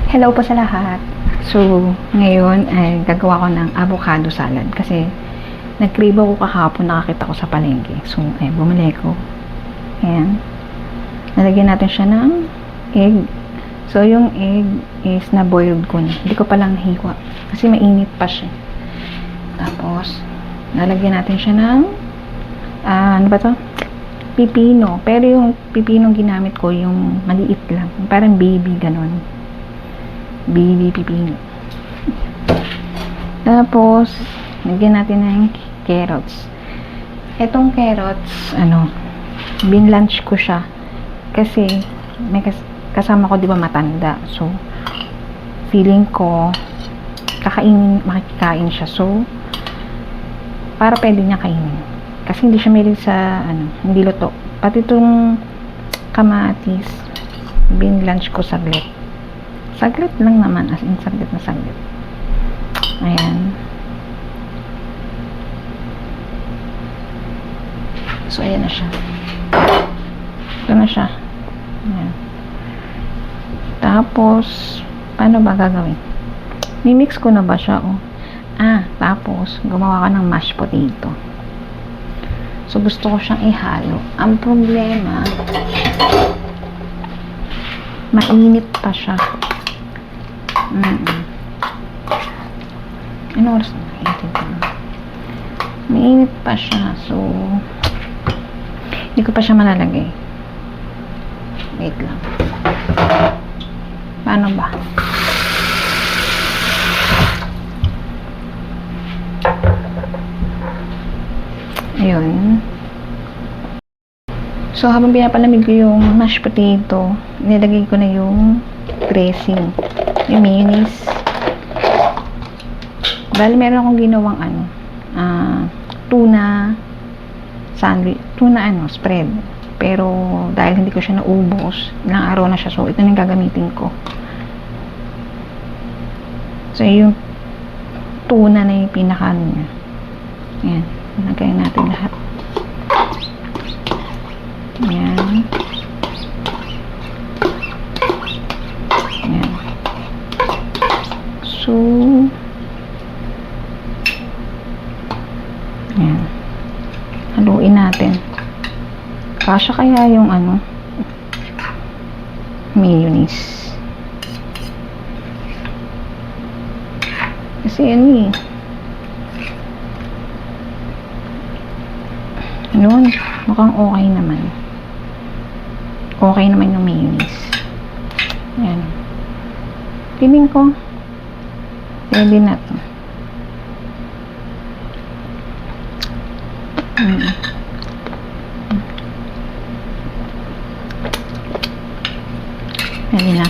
Hello po sa lahat. So, ngayon ay gagawa ko ng avocado salad kasi nag-crave ako kahapon, nakakita ko sa palengke. So, ay bumili ko. Ayan. Nalagyan natin siya ng egg. So, yung egg is na-boiled ko na. Hindi ko palang hiwa kasi mainit pa siya. Tapos, nalagyan natin siya ng ano ba to? Pipino. Pero yung pipino ginamit ko, yung maliit lang. Parang baby, ganon. Baby pipino. Tapos, lagyan natin ng carrots. Etong carrots, binlunch ko siya. Kasi, may kasama ko, di ba, matanda. So, feeling ko, makikain siya. So, para pwede niya kainin. Kasi hindi siya mahilig sa, hindi luto. Pati itong kamatis, binlunch ko saglit. Saglit lang naman, as in saglit na saglit. Ayan. So, ayan na siya. Ito na siya. Ayan. Tapos, paano ba gagawin? Mimix ko na ba siya, oh? Tapos, gumawa ka ng mashed potato. So, gusto ko siyang ihalo. Ang problema, mainit pa siya. Ano oras na? Mainit pa siya. So, hindi ko pa siya malalagay. Wait lang. Paano ba? Ayun. So, habang pinapalamig ko yung mashed potato, nilagay ko na yung dressing. Yung mayonnaise. Bali, meron akong ginawang tuna sandwich, spread. Pero, dahil hindi ko siya naubos, ilang araw na siya. So, ito na yung gagamitin ko. So, yung tuna na yung pinaka niya. Ayan. Nagayin natin lahat. Ayan. Ayan. So, ayan. Haluin natin. Kasya kaya yung mayonnaise. Kasi yun mukhang okay naman. Okay naman yung mayonnaise. Ayan. Feeling ko, pwede na to. Pwede na.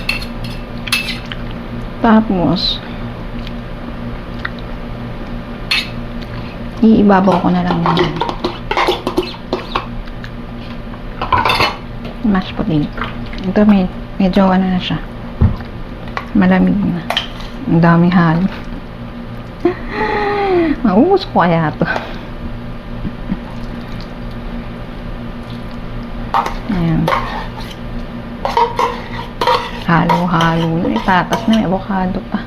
Tapos, iibabaw ko na lang yung mashed potato. Ito medyo na siya. Malamig na. Ang daming halo. Maubos ko kaya ito. Ayan. Halo-halo. Itatas na, may avocado pa.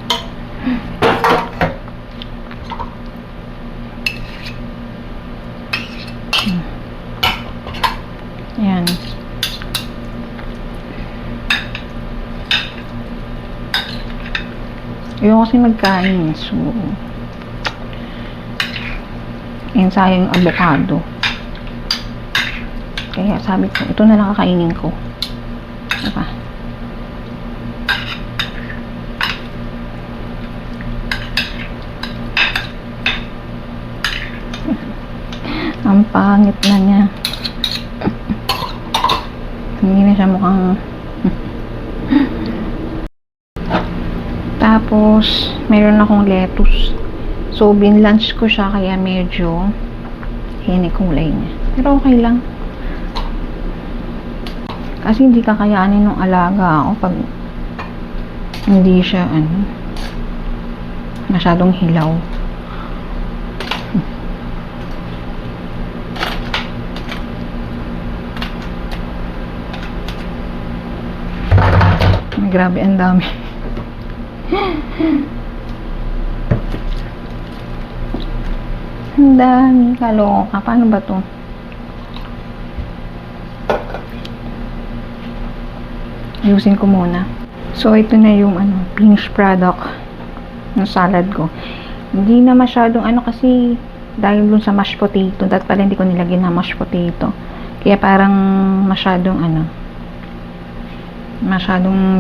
Ayan. Ayoko kasi magkain. So, yun sayang yung avocado. Kaya sabi ko, ito na lang kakainin ko. Diba? Ang pangit na niya. Hindi na siya mukhang tapos meron akong lettuce. So binlunch ko siya kaya medyo hini kulay niya. Pero okay lang. Kasi hindi kakayanin ng alaga ako pag hindi siya masyadong hilaw. Grabe, ang dami. Ang dami. Kaloka. Paano ba to? Ayusin ko muna. So, ito na yung finished product ng salad ko. Hindi na masyadong kasi dahil dun sa mashed potato. Dapat pala hindi ko nilagyan na mashed potato. Kaya parang masyadong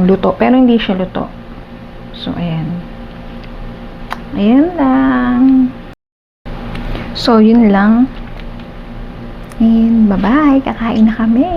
luto. Pero hindi siya luto. So, ayan. Ayan lang. So, yun lang. And bye-bye. Kakain na kami.